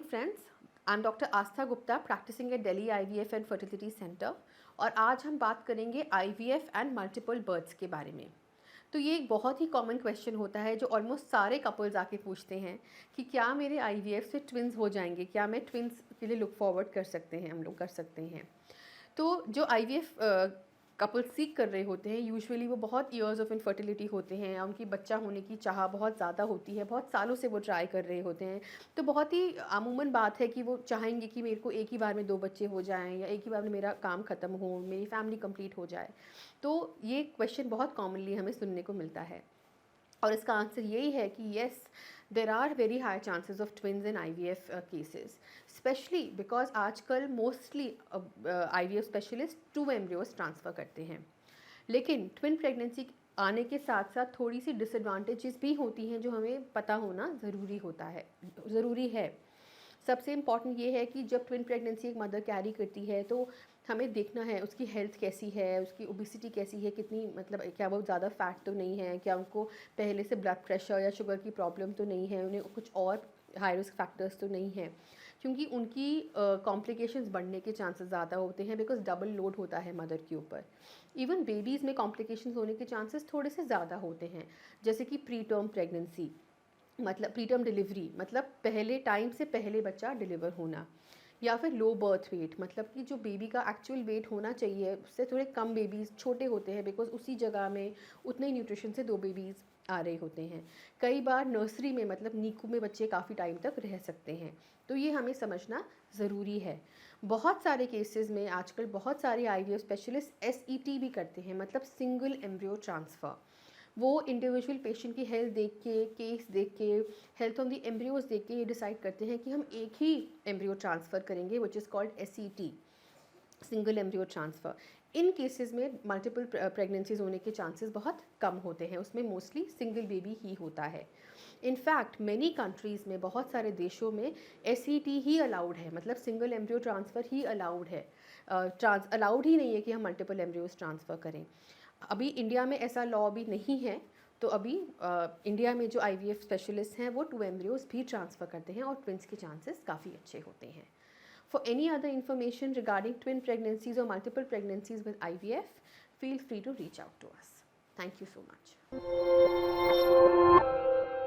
Friends, I am doctor Aastha Gupta practising at Delhi IVF and fertility centre. और आज हम बात करेंगे IVF एंड मल्टीपल बर्थ्स के बारे में। तो ये एक बहुत ही कॉमन क्वेश्चन होता है जो ऑलमोस्ट सारे कपल्स आके पूछते हैं कि क्या मेरे IVF से ट्विन्स हो जाएंगे, क्या मैं ट्विन्स के लिए लुक फॉरवर्ड कर सकते हैं, हम लोग कर सकते हैं। तो जो IVF कपल सीख कर रहे होते हैं, यूजुअली वो बहुत ईयर्स ऑफ इनफर्टिलिटी होते हैं या उनकी बच्चा होने की चाह बहुत ज़्यादा होती है, बहुत सालों से वो ट्राई कर रहे होते हैं। तो बहुत ही अमूमन बात है कि वो चाहेंगे कि मेरे को एक ही बार में 2 बच्चे हो जाएं या एक ही बार में मेरा काम ख़त्म हो, मेरी फैमिली कंप्लीट हो जाए। तो ये क्वेश्चन बहुत कॉमनली हमें सुनने को मिलता है और इसका आंसर यही है कि yes, there are very high chances of twins in IVF cases, specially because आजकल mostly IVF specialist 2 embryos transfer करते हैं। लेकिन ट्विन प्रेगनेंसी आने के साथ साथ थोड़ी सी डिसएडवांटेजेस भी होती हैं जो हमें पता होना ज़रूरी है। सबसे इम्पॉर्टेंट ये है कि जब ट्विन प्रेगनेंसी एक मदर कैरी करती है तो हमें देखना है उसकी हेल्थ कैसी है, उसकी ओबिसिटी कैसी है, कितनी मतलब क्या वो ज़्यादा फैट तो नहीं है, क्या उनको पहले से ब्लड प्रेशर या शुगर की प्रॉब्लम तो नहीं है, उन्हें कुछ और हाई रिस्क फैक्टर्स तो नहीं है, क्योंकि उनकी कॉम्प्लिकेशंस बढ़ने के चांसेस ज़्यादा होते हैं बिकॉज डबल लोड होता है मदर के ऊपर। इवन बेबीज़ में कॉम्प्लिकेशंस होने के चांसेस थोड़े से ज़्यादा होते हैं, जैसे कि प्री टर्म प्रेगनेंसी मतलब प्री टर्म डिलीवरी, मतलब पहले टाइम से पहले बच्चा डिलीवर होना, या फिर लो बर्थ वेट, मतलब कि जो बेबी का एक्चुअल वेट होना चाहिए उससे थोड़े कम बेबीज़ छोटे होते हैं बिकॉज उसी जगह में उतने ही न्यूट्रिशन से 2 बेबीज़ आ रहे होते हैं। कई बार नर्सरी में मतलब नीकू में बच्चे काफ़ी टाइम तक रह सकते हैं, तो ये हमें समझना ज़रूरी है। बहुत सारे केसेस में आजकल बहुत सारे IVF स्पेशलिस्ट SET भी करते हैं, मतलब सिंगल एम्ब्रियो ट्रांसफ़र। वो इंडिविजुअल पेशेंट की हेल्थ देख के, केस देख के, हेल्थ ऑफ द एम्ब्रियोज देख के ये डिसाइड करते हैं कि हम एक ही एम्ब्रियो ट्रांसफ़र करेंगे, which is called SET, single embryo transfer. In cases में मल्टीपल प्रेगनेंसीज होने के चांसेस बहुत कम होते हैं, उसमें मोस्टली सिंगल बेबी ही होता है। इनफैक्ट मैनी कंट्रीज़ में, बहुत सारे देशों में SET ही अलाउड है, मतलब सिंगल एम्ब्रियो ट्रांसफ़र ही अलाउड है। अलाउड ही नहीं है कि हम मल्टीपल एम्ब्रियोज ट्रांसफ़र करें। अभी इंडिया में ऐसा लॉ अभी नहीं है, तो अभी इंडिया में जो IVF स्पेशलिस्ट हैं वो 2 एम्ब्रियोज भी ट्रांसफ़र करते हैं और ट्विन्स के चांसेस काफ़ी अच्छे होते हैं। For any other information regarding twin pregnancies or multiple pregnancies with IVF, feel free to reach out to us. Thank you so much.